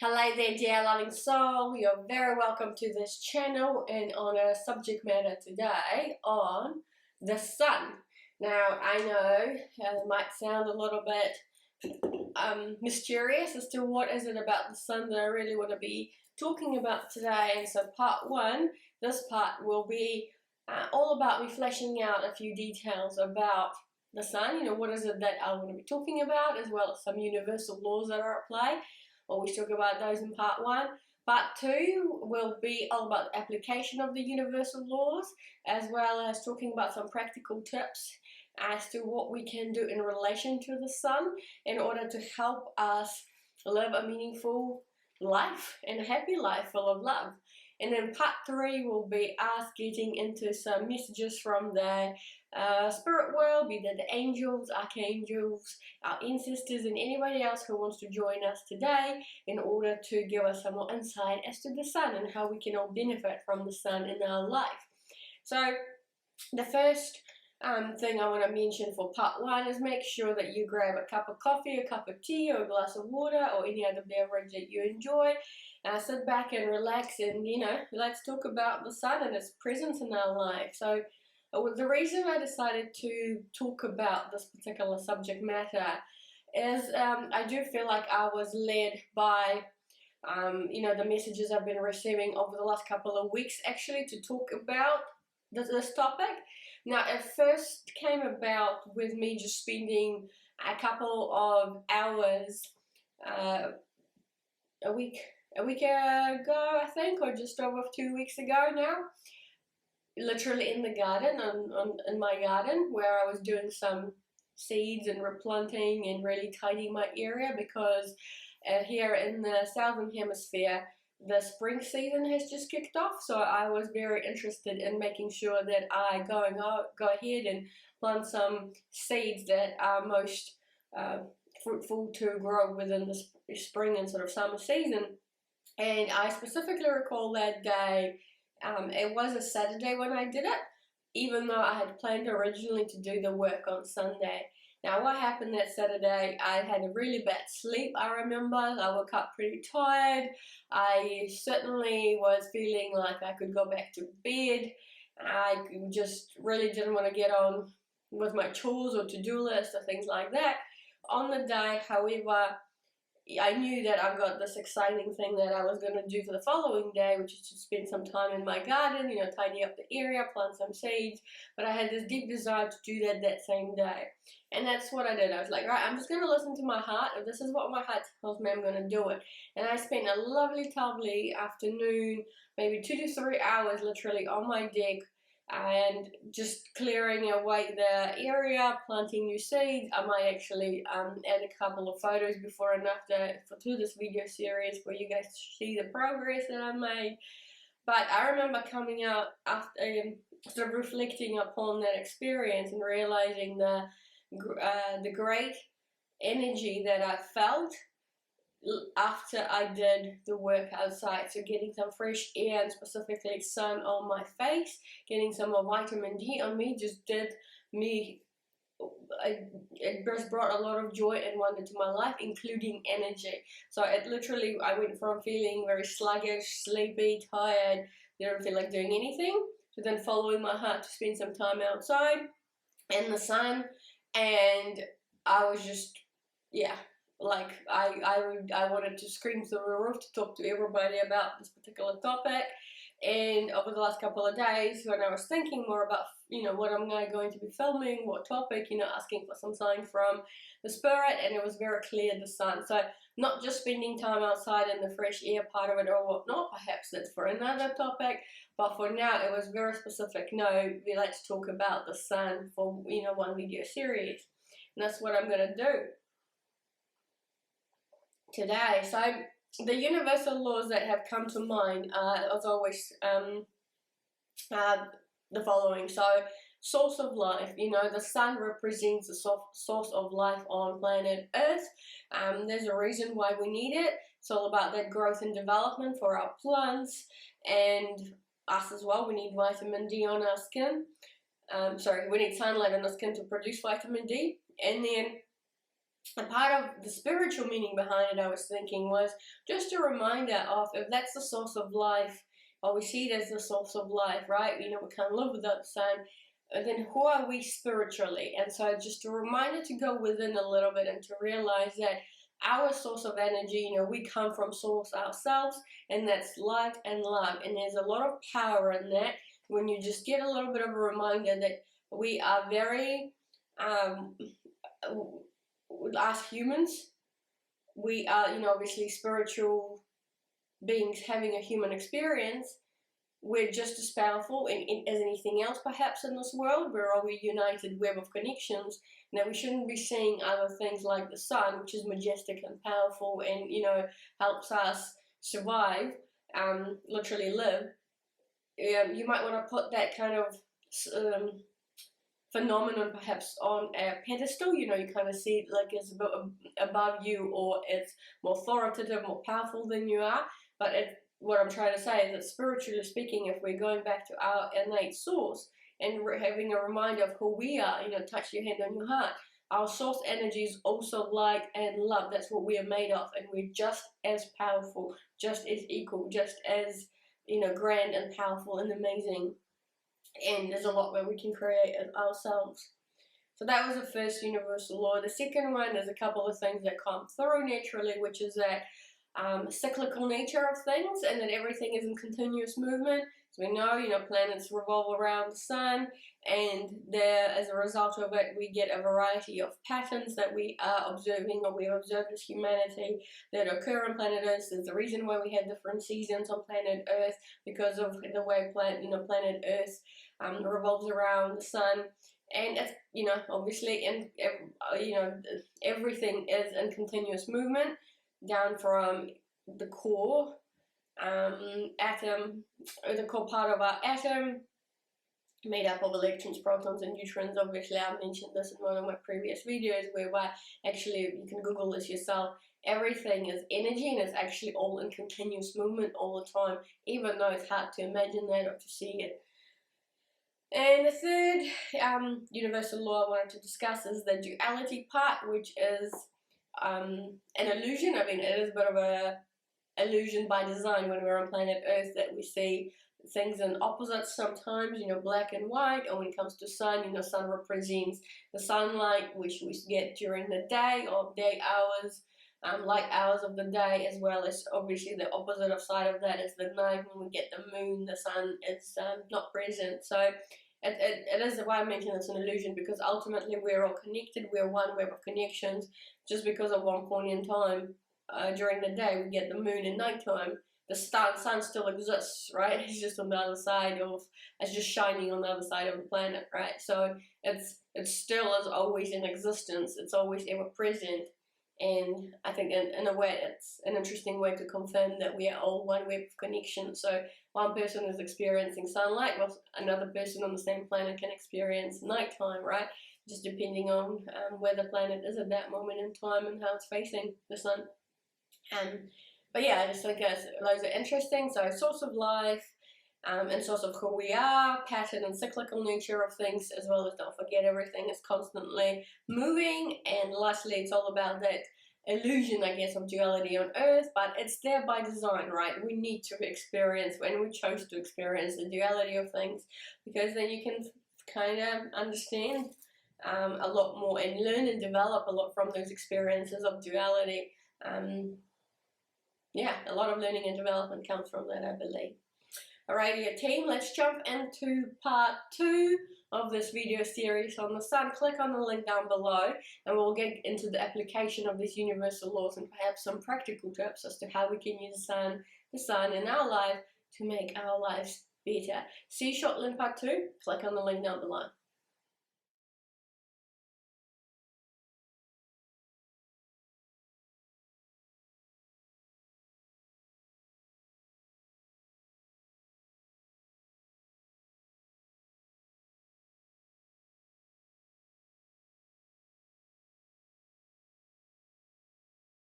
Hello there, dear loving soul. You're very welcome to this channel and on a subject matter today on the sun. Now, I know it might sound a little bit mysterious as to what is it about the sun that I really want to be talking about today. And so part one, this part will be all about me fleshing out a few details about the sun. What is it that I want to be talking about, as well as some universal laws that are at play. Always talk about those in part one. Part two will be all about the application of the universal laws, as well as talking about some practical tips as to what we can do in relation to the sun in order to help us live a meaningful life and a happy life full of love. And then part three will be us getting into some messages from the spirit world, be that the angels, archangels, our ancestors, and anybody else who wants to join us today in order to give us some more insight as to the sun and how we can all benefit from the sun in our life. So the first thing I want to mention for part one is make sure that you grab a cup of coffee, a cup of tea, or a glass of water, or any other beverage that you enjoy. Sit back and relax, and let's talk about the sun and its presence in our life. So the reason I decided to talk about this particular subject matter is I do feel like I was led by the messages I've been receiving over the last couple of weeks actually to talk about this topic. Now, it first came about with me just spending a couple of hours a week ago, I think, or just over 2 weeks ago now, literally in the garden, in my garden, where I was doing some seeds and replanting and really tidying my area, because here in the southern hemisphere the spring season has just kicked off. So I was very interested in making sure that I go ahead and plant some seeds that are most fruitful to grow within the spring and sort of summer season. And I specifically recall that day, it was a Saturday when I did it, even though I had planned originally to do the work on Sunday. Now, what happened that Saturday, I had a really bad sleep, I remember. I woke up pretty tired. I certainly was feeling like I could go back to bed. I just really didn't want to get on with my chores or to-do list or things like that. On the day, however, I knew that I've got this exciting thing that I was going to do for the following day, which is to spend some time in my garden, tidy up the area, plant some seeds. But I had this deep desire to do that same day. And that's what I did. I was like, right, I'm just going to listen to my heart. If this is what my heart tells me, I'm going to do it. And I spent a lovely afternoon, maybe 2 to 3 hours literally on my deck, and just clearing away the area, planting new seeds. I might actually add a couple of photos before and after to this video series for you guys to see the progress that I made. But I remember coming out after sort of reflecting upon that experience and realizing the great energy that I felt after I did the work outside. So getting some fresh air and specifically sun on my face, getting some of vitamin D on me, just did me, it just brought a lot of joy and wonder to my life, including energy. So it literally, I went from feeling very sluggish, sleepy, tired, didn't feel like doing anything, to then following my heart to spend some time outside in the sun. And I was just, like I wanted to scream through the roof to talk to everybody about this particular topic. And over the last couple of days, when I was thinking more about what I'm going to be filming, what topic, asking for some sign from the spirit, and it was very clear, the sun. So not just spending time outside in the fresh air part of it or whatnot, perhaps that's for another topic, but for now it was very specific. No, let's talk about the sun for one video series, and that's what I'm going to do today. So the universal laws that have come to mind are, as always, the following. So, source of life. The sun represents the source of life on planet Earth. There's a reason why we need it. It's all about that growth and development for our plants and us as well. We need vitamin D on our skin. We need sunlight on our skin to produce vitamin D. And then a part of the spiritual meaning behind it, I was thinking, was just a reminder of, if that's the source of life, or we see it as the source of life, right? You know, we can't live without the sun. Then who are we spiritually? And so just a reminder to go within a little bit and to realize that our source of energy, you know, we come from source ourselves, and that's light and love. And there's a lot of power in that when you just get a little bit of a reminder that we are very, as humans, we are, you know, obviously spiritual beings having a human experience. We're just as powerful as anything else perhaps in this world. We're all a united web of connections. Now we shouldn't be seeing other things like the sun, which is majestic and powerful and, you know, helps us survive, literally live. You might want to put that kind of phenomenon perhaps on a pedestal. You know, you kind of see it like it's above you, or it's more authoritative, more powerful than you are. But what I'm trying to say is that spiritually speaking, if we're going back to our innate source and we're having a reminder of who we are, you know, touch your hand on your heart. Our source energy is also light and love. That's what we are made of, and we're just as powerful, just as equal, just as, you know, grand and powerful and amazing. And there's a lot where we can create it ourselves. So that was the first universal law. The second one is a couple of things that come through naturally, which is that cyclical nature of things, and that everything is in continuous movement. So we know, you know, planets revolve around the sun, and there, as a result of it, we get a variety of patterns that we are observing, or we have observed as humanity, that occur on planet Earth. There's a reason why we have different seasons on planet Earth, because of the way planet Earth revolves around the sun. And it's, you know, obviously, you know, everything is in continuous movement, down from the core atom, or the core part of our atom, made up of electrons, protons, and neutrons. Obviously, I mentioned this in one of my previous videos, whereby actually you can Google this yourself. Everything is energy, and it's actually all in continuous movement all the time, even though it's hard to imagine that or to see it. And the third universal law I wanted to discuss is the duality part, which is an illusion. I mean, it is a bit of a illusion by design when we're on planet Earth, that we see things in opposites sometimes, you know, black and white. Or when it comes to sun, you know, sun represents the sunlight, which we get during the day, or day hours, light hours of the day, as well as obviously the opposite of side of that is the night, when we get the moon. The sun is not present. So it is why I mention it's an illusion, because ultimately we're all connected. We're one web of connections. Just because at one point in time during the day we get the moon in nighttime, the sun still exists, right? It's just on the other side of, it's just shining on the other side of the planet, right? So it still is always in existence. It's always ever present. And I think in a way it's an interesting way to confirm that we are all one web of connection. So one person is experiencing sunlight, while another person on the same planet can experience nighttime, right? Just depending on where the planet is at that moment in time and how it's facing the sun. But yeah, I just think those are interesting. So source of life, and source of who we are, pattern and cyclical nature of things, as well as don't forget everything is constantly moving. And lastly, it's all about that illusion, I guess, of duality on Earth, but it's there by design, right? We need to experience, when we chose to experience the duality of things, because then you can kind of understand a lot more and learn and develop a lot from those experiences of duality. Yeah, a lot of learning and development comes from that, I believe. Alrighty, team, let's jump into part 2 of this video series on the sun. Click on the link down below and we'll get into the application of these universal laws and perhaps some practical tips as to how we can use the sun in our life to make our lives better. See you shortly in part 2. Click on the link down below.